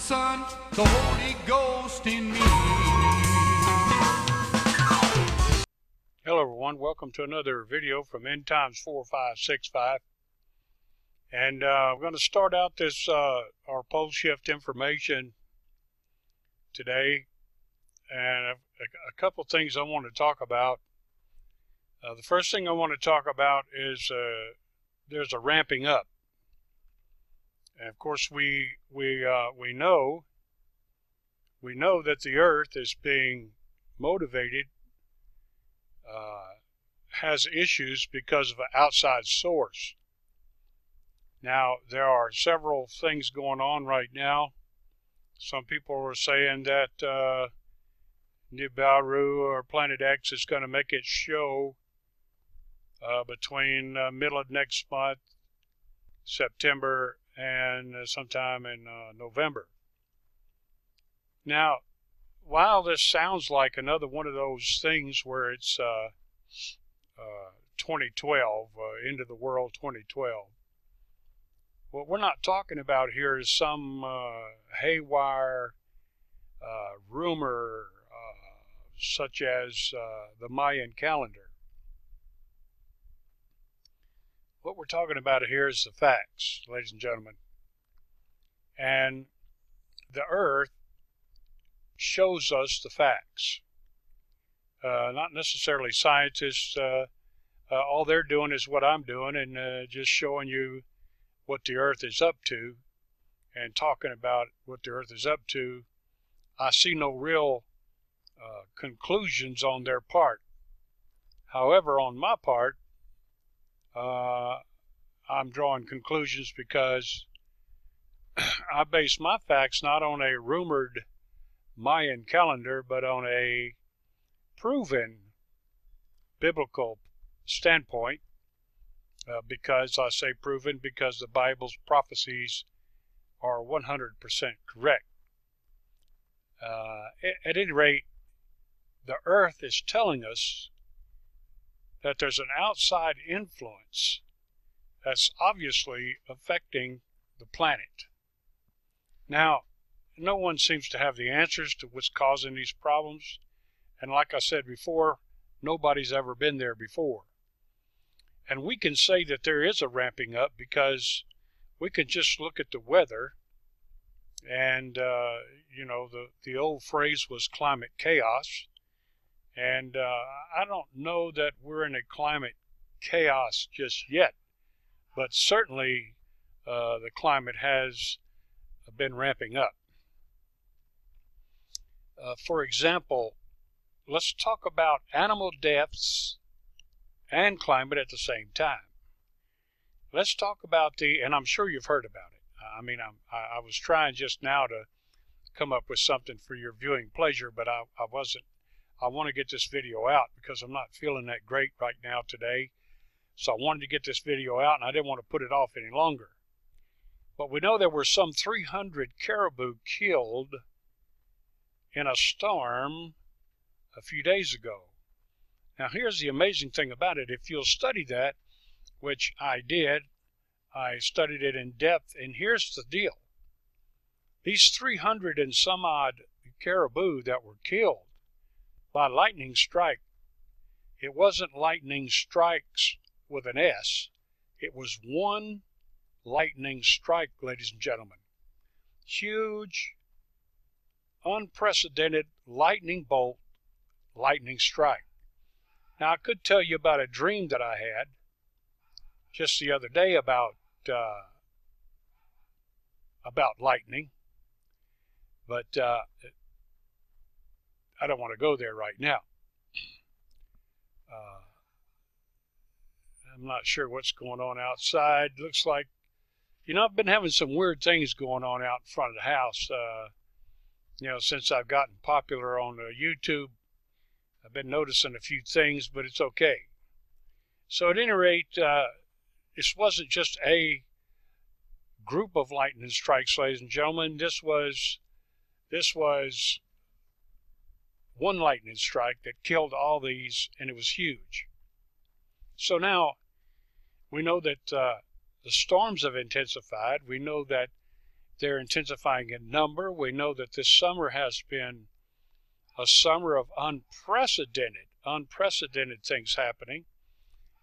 Son, the Holy Ghost in me. Hello everyone, welcome to another video from End Times 4565. And we're going to start out this our pole shift information today, and a couple things I want to talk about. The first thing I want to talk about is there's a ramping up, and of course we know that the Earth is being motivated, has issues because of an outside source. Now, there are several things going on right now. Some people are saying that Nibiru or Planet X is going to make its show between middle of next month, September, and sometime in November. Now, while this sounds like another one of those things where it's 2012, end of the world 2012, what we're not talking about here is some haywire rumor such as the Mayan calendar. What we're talking about here is the facts, ladies and gentlemen. And the Earth shows us the facts. Not necessarily scientists. All they're doing is what I'm doing, and just showing you what the Earth is up to and talking about what the Earth is up to. I see no real conclusions on their part. However, on my part, I'm drawing conclusions because I base my facts not on a rumored Mayan calendar, but on a proven biblical standpoint. Because I say proven, because the Bible's prophecies are 100% correct. At any rate, the Earth is telling us that there's an outside influence that's obviously affecting the planet. Now, no one seems to have the answers to what's causing these problems. And like I said before, nobody's ever been there before. And we can say that there is a ramping up because we can just look at the weather. And, the old phrase was climate chaos. And I don't know that we're in a climate chaos just yet. But certainly the climate has been ramping up. For example, let's talk about animal deaths and climate at the same time. Let's talk about and I'm sure you've heard about it. I was trying just now to come up with something for your viewing pleasure, but I wasn't. I want to get this video out because I'm not feeling that great right now today. So I wanted to get this video out, and I didn't want to put it off any longer. But we know there were some 300 caribou killed in a storm a few days ago. Now, here's the amazing thing about it. If you'll study that, which I did, I studied it in depth, and here's the deal. These 300 and some odd caribou that were killed by lightning strike, it wasn't lightning strikes with an S. It was one lightning strike, ladies and gentlemen. Huge, unprecedented lightning bolt, lightning strike. Now, I could tell you about a dream that I had just the other day about lightning, but I don't want to go there right now. I'm not sure what's going on outside. Looks like, I've been having some weird things going on out in front of the house, since I've gotten popular on YouTube. I've been noticing a few things, but it's okay. So at any rate, this wasn't just a group of lightning strikes, ladies and gentlemen. This was one lightning strike that killed all these, and it was huge. So now we know that the storms have intensified. We know that They're intensifying in number. We know that this summer has been a summer of unprecedented things happening.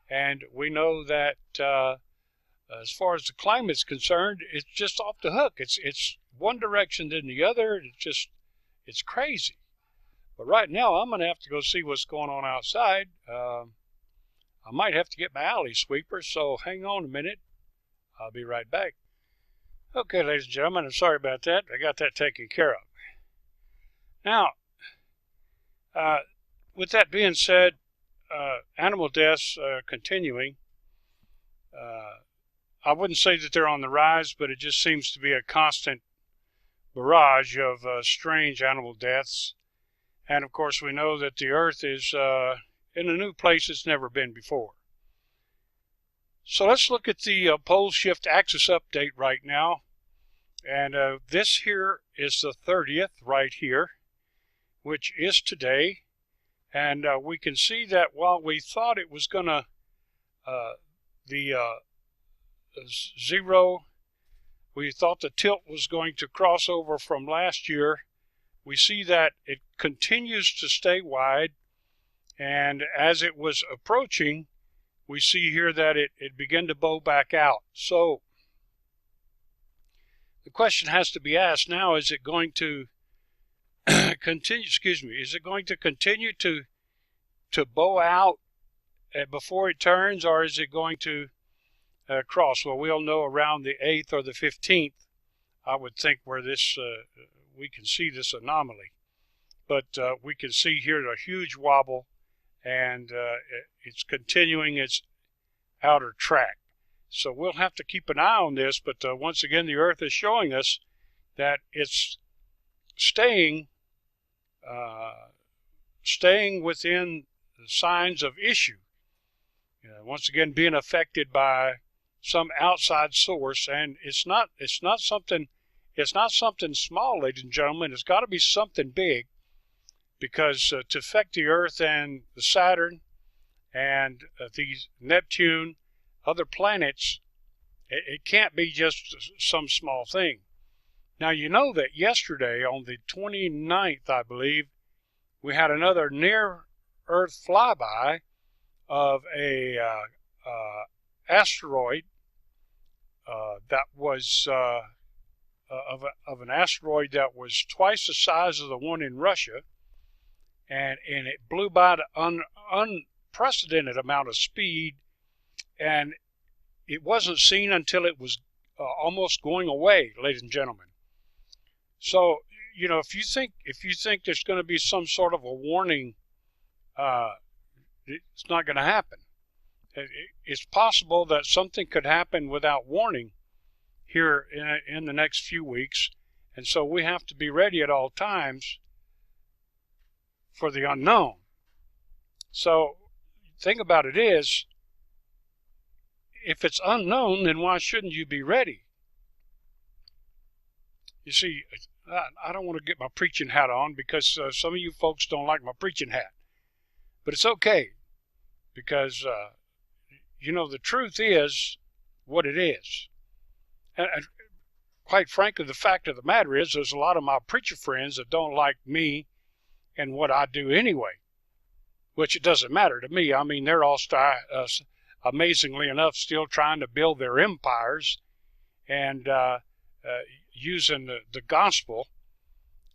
And we know that as far as the climate's concerned, it's just off the hook. It's one direction than the other. It's crazy. But right now, I'm going to have to go see what's going on outside. I might have to get my alley sweeper, so hang on a minute. I'll be right back. Okay, ladies and gentlemen, I'm sorry about that. I got that taken care of. Now, with that being said, animal deaths continuing. I wouldn't say that they're on the rise, but it just seems to be a constant barrage of strange animal deaths. And of course, we know that the Earth is in a new place it's never been before. So let's look at the pole shift axis update right now. And this here is the 30th right here, which is today. And we can see that while we thought it was going to, zero, we thought the tilt was going to cross over from last year. We see that it continues to stay wide. And as it was approaching, we see here that it began to bow back out. So the question has to be asked now, is it going to continue, is it going to continue to bow out before it turns, or is it going to cross? Well, we'll know around the 8th or the 15th, I would think, where this we can see this anomaly. But we can see here a huge wobble, and it's continuing its outer track. So we'll have to keep an eye on this, but once again, the Earth is showing us that it's staying within the signs of issue. Once again, being affected by some outside source, and it's not something small, ladies and gentlemen. It's got to be something big, because to affect the Earth and the Saturn and these Neptune, other planets, it can't be just some small thing. Now, you know that yesterday, on the 29th, I believe, we had another near-Earth flyby of a asteroid that was of an asteroid that was twice the size of the one in Russia, and it blew by at an unprecedented amount of speed, and it wasn't seen until it was almost going away, ladies and gentlemen. So, if you think there's going to be some sort of a warning, it's not going to happen. It's possible that something could happen without warning here in the next few weeks, and so we have to be ready at all times for the unknown. So, the thing about it is, if it's unknown, then why shouldn't you be ready? You see, I don't want to get my preaching hat on, because some of you folks don't like my preaching hat. But it's okay, because, the truth is what it is. And quite frankly, the fact of the matter is, there's a lot of my preacher friends that don't like me and what I do anyway, which it doesn't matter to me. I mean, they're all, amazingly enough, still trying to build their empires and using the gospel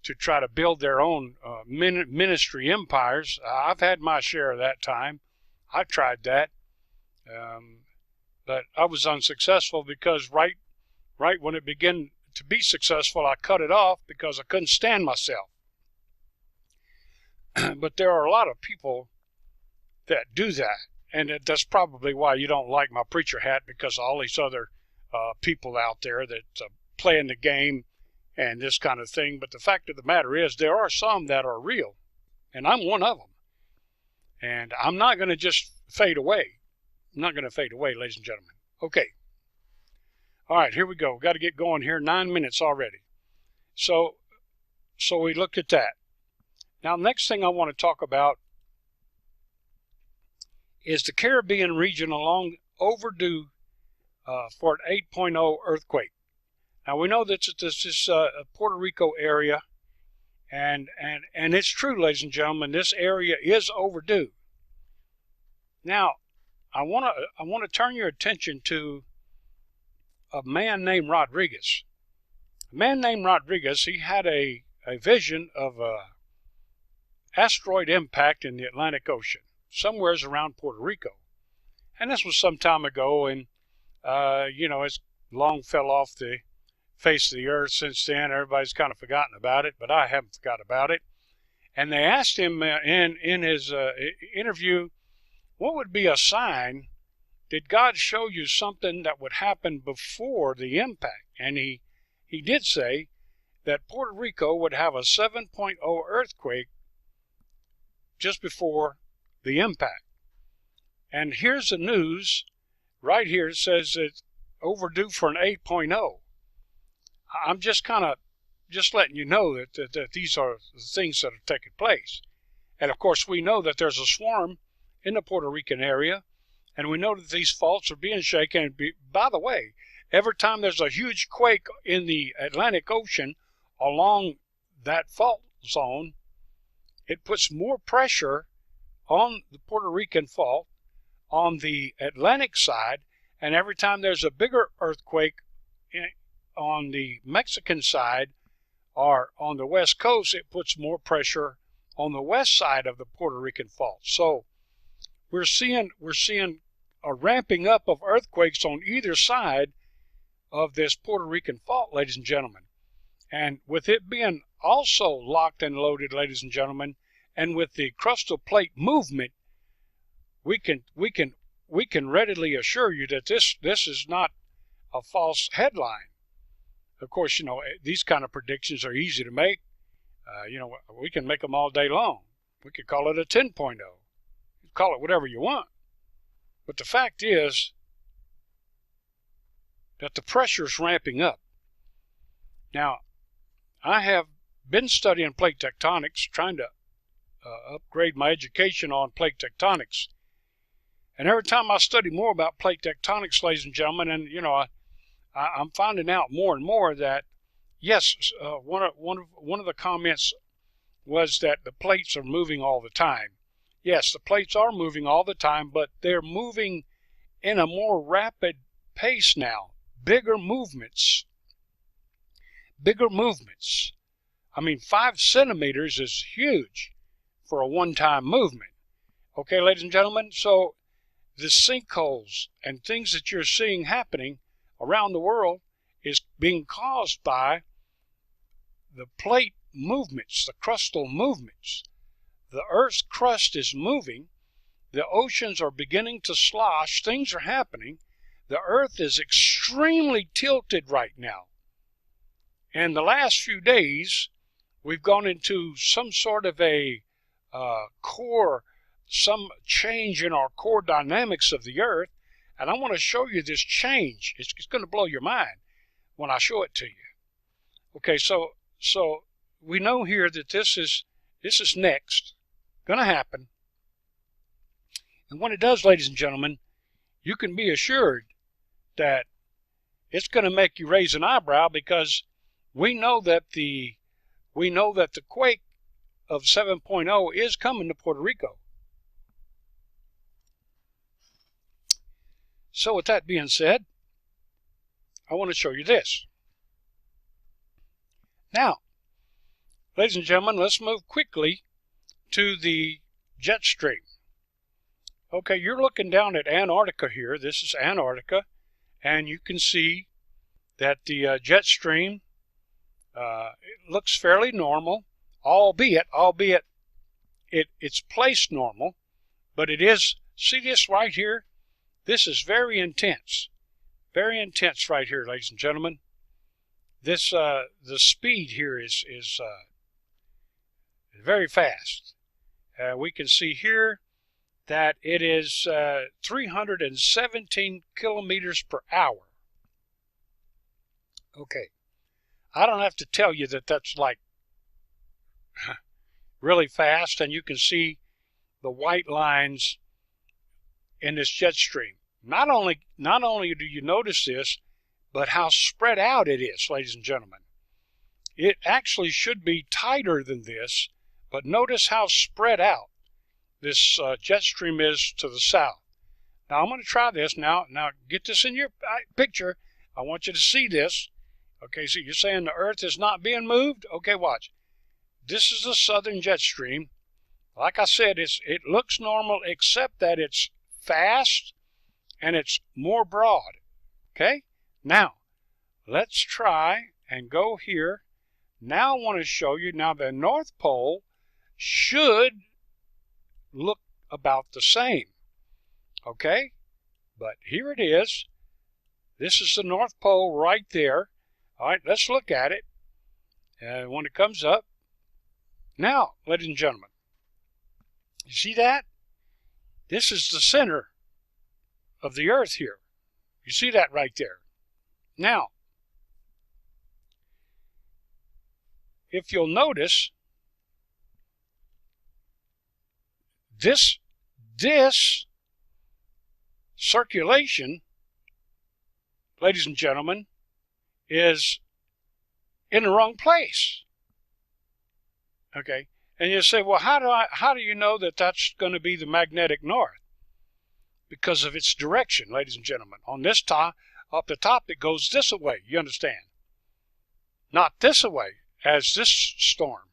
to try to build their own ministry empires. I've had my share of that time. I tried that, but I was unsuccessful, because right when it began to be successful, I cut it off because I couldn't stand myself. But there are a lot of people that do that, and that's probably why you don't like my preacher hat, because all these other people out there that playing the game and this kind of thing. But the fact of the matter is, there are some that are real, and I'm one of them. And I'm not going to just fade away. I'm not going to fade away, ladies and gentlemen. Okay. All right, here we go. We've got to get going here. 9 minutes already. So we looked at that. Now, next thing I want to talk about is the Caribbean region overdue for an 8.0 earthquake. Now we know that this Puerto Rico area, and it's true, ladies and gentlemen, this area is overdue. Now, I want to turn your attention to a man named Rodriguez. A man named Rodriguez, he had a vision of a asteroid impact in the Atlantic Ocean, somewheres around Puerto Rico. And this was some time ago, and it's long fell off the face of the earth since then. Everybody's kind of forgotten about it, but I haven't forgot about it. And they asked him in his interview, what would be a sign? Did God show you something that would happen before the impact? And he did say that Puerto Rico would have a 7.0 earthquake just before the impact. And here's the news right here. It says it's overdue for an 8.0. I'm just letting you know that these are the things that are taking place. And of course, we know that there's a swarm in the Puerto Rican area, and we know that these faults are being shaken. And by the way, every time there's a huge quake in the Atlantic Ocean along that fault zone, it puts more pressure on the Puerto Rican fault on the Atlantic side, and every time there's a bigger earthquake on the Mexican side or on the west coast, it puts more pressure on the west side of the Puerto Rican fault. So we're seeing a ramping up of earthquakes on either side of this Puerto Rican fault, ladies and gentlemen. And with it being also locked and loaded, ladies and gentlemen, and with the crustal plate movement, we can readily assure you that this is not a false headline. Of course, these kind of predictions are easy to make. We can make them all day long. We could call it a 10.0. Call it whatever you want. But the fact is that the pressure is ramping up. Now, I have been studying plate tectonics, trying to upgrade my education on plate tectonics. And every time I study more about plate tectonics, ladies and gentlemen, and I'm finding out more and more that yes, one of the comments was that the plates are moving all the time. Yes, the plates are moving all the time, but they're moving in a more rapid pace now. Bigger movements. I mean, 5 centimeters is huge for a one-time movement. Okay, ladies and gentlemen, so the sinkholes and things that you're seeing happening around the world is being caused by the plate movements, the crustal movements. The Earth's crust is moving. The oceans are beginning to slosh. Things are happening. The Earth is extremely tilted right now. And the last few days, we've gone into some sort of a some change in our core dynamics of the Earth. And I want to show you this change. It's going to blow your mind when I show it to you. Okay, so we know here that this is next, going to happen. And when it does, ladies and gentlemen, you can be assured that it's going to make you raise an eyebrow, because we know that the quake of 7.0 is coming to Puerto Rico. So with that being said, I want to show you this. Now, ladies and gentlemen, let's move quickly to the jet stream. Okay, you're looking down at Antarctica here. This is Antarctica, and you can see that the jet stream it looks fairly normal, albeit it's placed normal, but it is, see this right here? This is very intense right here, ladies and gentlemen. This the speed here is very fast. We can see here that it is 317 kilometers per hour. Okay, I don't have to tell you that that's like really fast, and you can see the white lines in this jet stream. Not only do you notice this, but how spread out it is, ladies and gentlemen. It actually should be tighter than this, but notice how spread out this jet stream is to the south. Now I'm going to try this now. Now get this in your picture. I want you to see this. Okay, so you're saying the Earth is not being moved? Okay, watch. This is the southern jet stream. Like I said, it looks normal except that it's fast and it's more broad. Okay? Now, let's try and go here. Now I want to show you, now the North Pole should look about the same. Okay? But here it is. This is the North Pole right there. All right, let's look at it. And when it comes up. Now, ladies and gentlemen, you see that? This is the center of the Earth here. You see that right there. Now, if you'll notice, this circulation, ladies and gentlemen, is in the wrong place. Okay, and you say, well, how do you know that that's going to be the magnetic north? Because of its direction, ladies and gentlemen. On this top, up the top, it goes this way. You understand? Not this way, as this storm.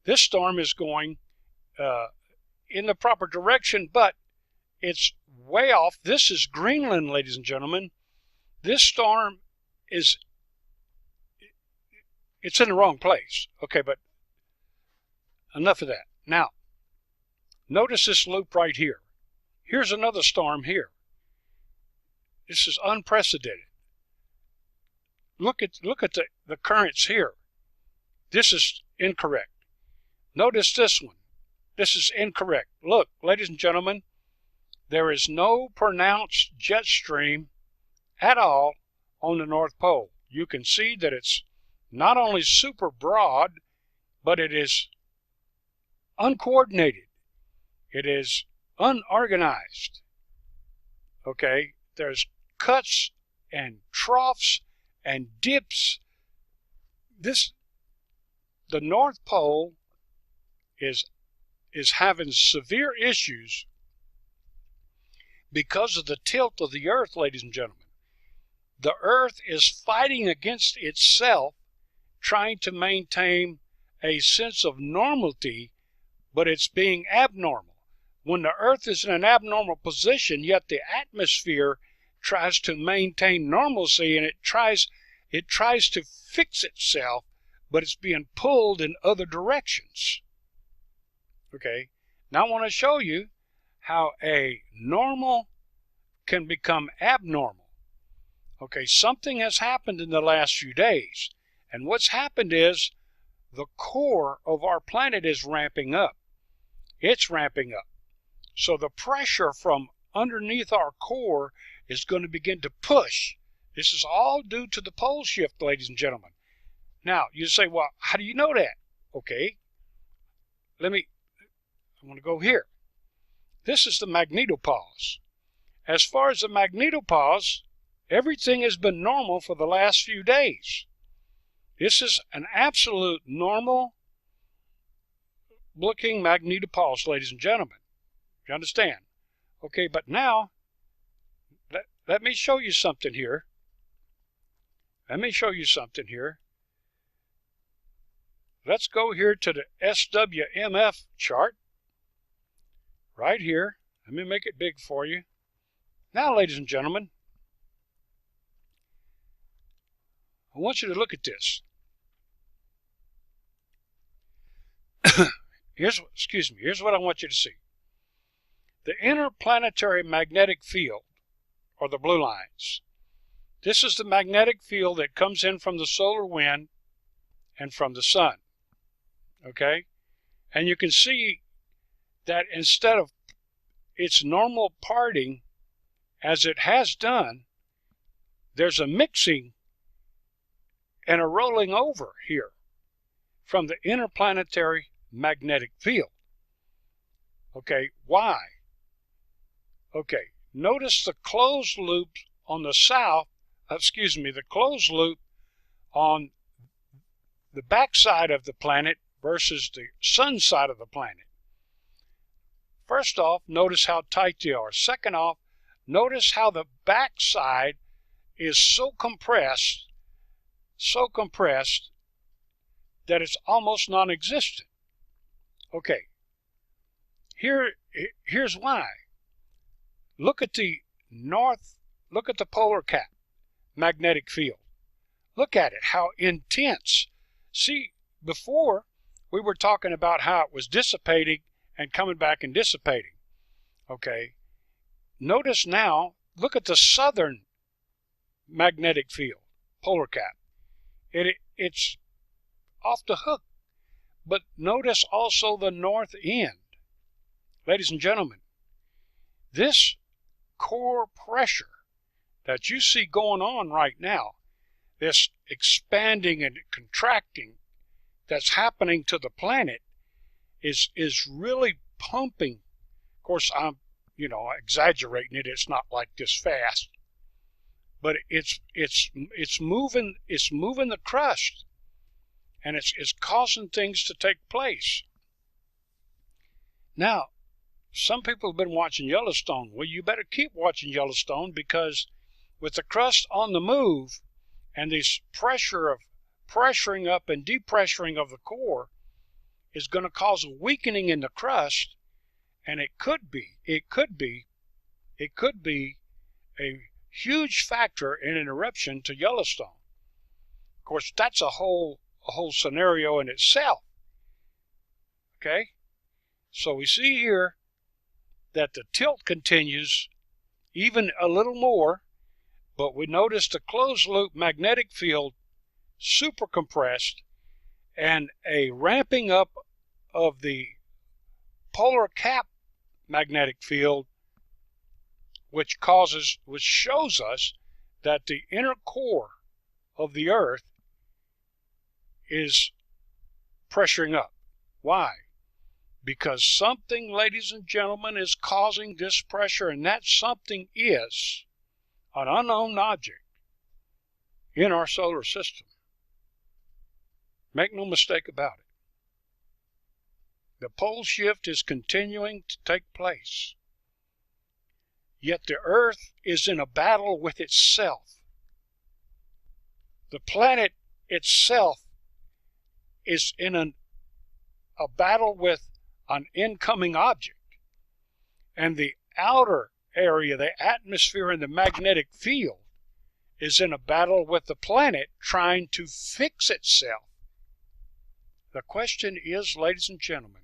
This storm is going in the proper direction, but it's way off. This is Greenland, ladies and gentlemen. This storm it's in the wrong place. Okay, but enough of that. Now, notice this loop right here. Here's another storm here. This is unprecedented. Look at the currents here. This is incorrect. Notice this one. This is incorrect. Look, ladies and gentlemen, there is no pronounced jet stream at all on the North Pole. You can see that it's not only super broad, but it is uncoordinated. It is unorganized. Okay, there's cuts and troughs and dips. The North Pole is having severe issues because of the tilt of the Earth, ladies and gentlemen. The Earth is fighting against itself, trying to maintain a sense of normality, but it's being abnormal. When the Earth is in an abnormal position, yet the atmosphere tries to maintain normalcy, and it tries to fix itself, but it's being pulled in other directions. Okay, now I want to show you how a normal can become abnormal. Okay, something has happened in the last few days, and what's happened is the core of our planet is ramping up. It's ramping up. So the pressure from underneath our core is going to begin to push. This is all due to the pole shift, ladies and gentlemen. Now, you say, well, how do you know that? Okay, I want to go here. This is the magnetopause. As far as the magnetopause, everything has been normal for the last few days. This is an absolute normal looking magnetopause, ladies and gentlemen. You understand? Okay, but now, let me show you something here. Let's go here to the SWMF chart. Right here. Let me make it big for you. Now, ladies and gentlemen, I want you to look at this. Here's what I want you to see. The interplanetary magnetic field, or the blue lines. This is the magnetic field that comes in from the solar wind and from the sun. Okay? And you can see that instead of its normal parting, as it has done, there's a mixing and a rolling over here from the interplanetary magnetic field. Okay, why? Okay, notice the closed loop on the south the closed loop on the backside of the planet versus the sun side of the planet. First off, notice how tight they are. Second off, notice how the backside is so compressed that it's almost non-existent. Okay, here's why. Look at the polar cap magnetic field. Look at it, how intense. See, before we were talking about how it was dissipating and coming back and dissipating. Okay, notice now, look at the southern magnetic field, polar cap. It's off the hook. But notice also the north end. Ladies and gentlemen, this core pressure that you see going on right now, this expanding and contracting that's happening to the planet, is really pumping. Of course, I'm exaggerating it. It's not like this fast, but it's moving the crust, and it's causing things to take place. Now, some people have been watching Yellowstone. Well, you better keep watching Yellowstone, because with the crust on the move and this pressure of pressuring up and depressuring of the core is going to cause a weakening in the crust, and it could be a huge factor in an eruption to Yellowstone. Of course, that's a whole scenario in itself. Okay? So we see here that the tilt continues even a little more, but we notice the closed loop magnetic field super compressed, and a ramping up of the polar cap magnetic field, which shows us that the inner core of the Earth is pressuring up. Why? Because something, ladies and gentlemen, is causing this pressure, and that something is an unknown object in our solar system. Make no mistake about it. The pole shift is continuing to take place. Yet the Earth is in a battle with itself. The planet itself is in a battle with an incoming object. And the outer area, the atmosphere and the magnetic field, is in a battle with the planet trying to fix itself. The question is, ladies and gentlemen,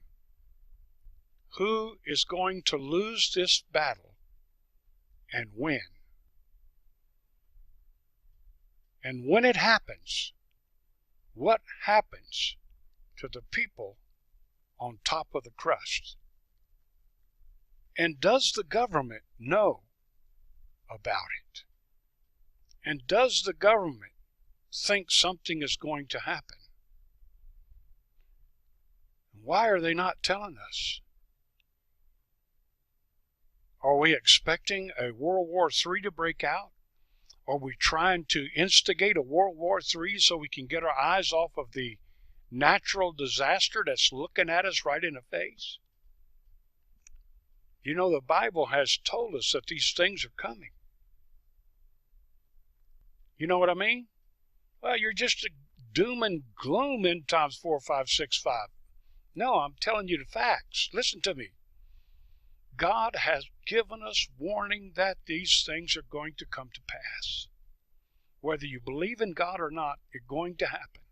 who is going to lose this battle and when? And when it happens, what happens to the people on top of the crust? And does the government know about it? And does the government think something is going to happen? Why are they not telling us? Are we expecting a World War III to break out? Are we trying to instigate a World War III so we can get our eyes off of the natural disaster that's looking at us right in the face? You know, the Bible has told us that these things are coming. You know what I mean? Well, you're just a doom and gloom in times 4, 5, 6, 5. No, I'm telling you the facts. Listen to me. God has given us warning that these things are going to come to pass. Whether you believe in God or not, it's going to happen.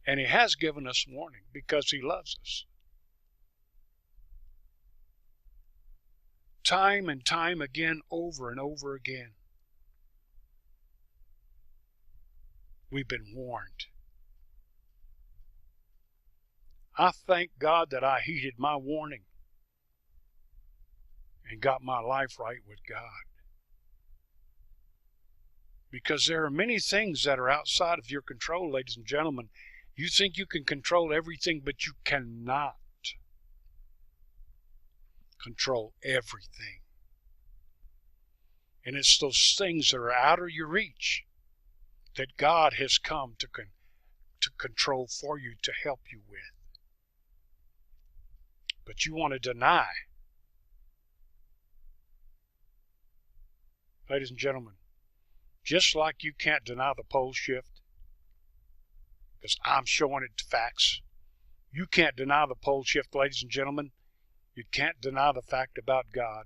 And He has given us warning because He loves us. Time and time again, over and over again, we've been warned. I thank God that I heeded my warning and got my life right with God. Because there are many things that are outside of your control, ladies and gentlemen. You think you can control everything, but you cannot control everything. And it's those things that are out of your reach that God has come to control for you, to help you with. But you want to deny. Ladies and gentlemen, just like you can't deny the pole shift, because I'm showing it to facts, you can't deny the pole shift, ladies and gentlemen. You can't deny the fact about God.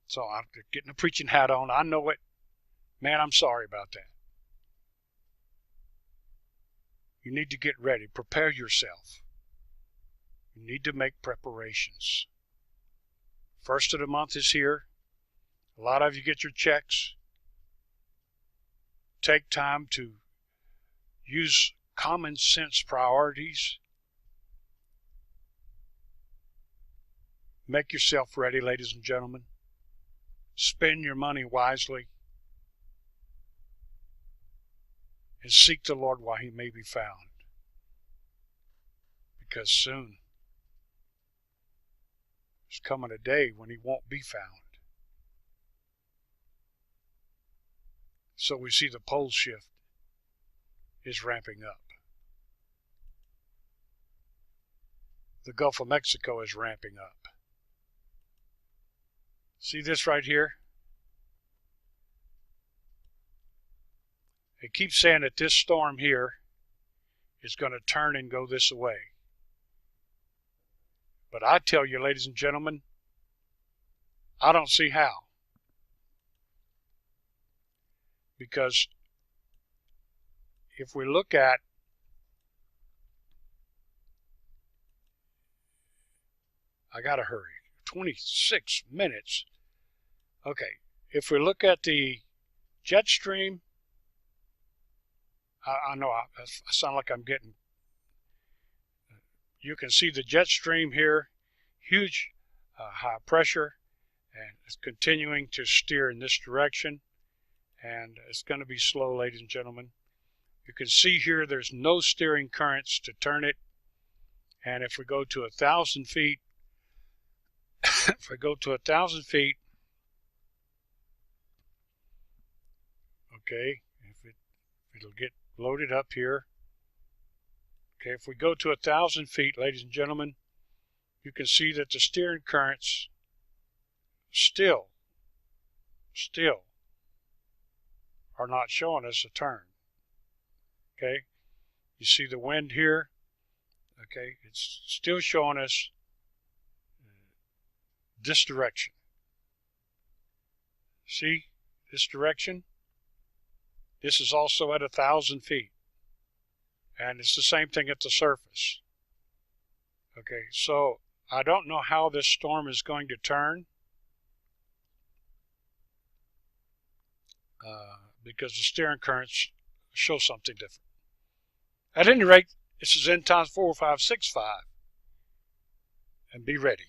So I'm getting a preaching hat on. I know it. Man, I'm sorry about that. You need to get ready. Prepare yourself. You need to make preparations. First of the month is here. A lot of you get your checks. Take time to use common sense priorities. Make yourself ready, ladies and gentlemen. Spend your money wisely. And seek the Lord while he may be found. Because soon there's coming a day when he won't be found. So we see the pole shift is ramping up. The Gulf of Mexico is ramping up. See this right here? It keeps saying that this storm here is going to turn and go this way. But I tell you, ladies and gentlemen, I don't see how. Because if we look at I gotta hurry. 26 minutes. Okay. If we look at the jet stream, I know I sound like I'm getting... You can see the jet stream here, huge high pressure, and it's continuing to steer in this direction, and it's going to be slow, ladies and gentlemen. You can see here there's no steering currents to turn it, and if we go to 1,000 feet, if we go to 1,000 feet, okay, it'll get loaded up here. Okay, if we go to 1,000 feet, ladies and gentlemen, you can see that the steering currents still are not showing us a turn. Okay, you see the wind here. Okay, it's still showing us this direction. See this direction? This is also at 1,000 feet. And it's the same thing at the surface. Okay, so I don't know how this storm is going to turn. Because the steering currents show something different. At any rate, this is End Times 4565. And be ready.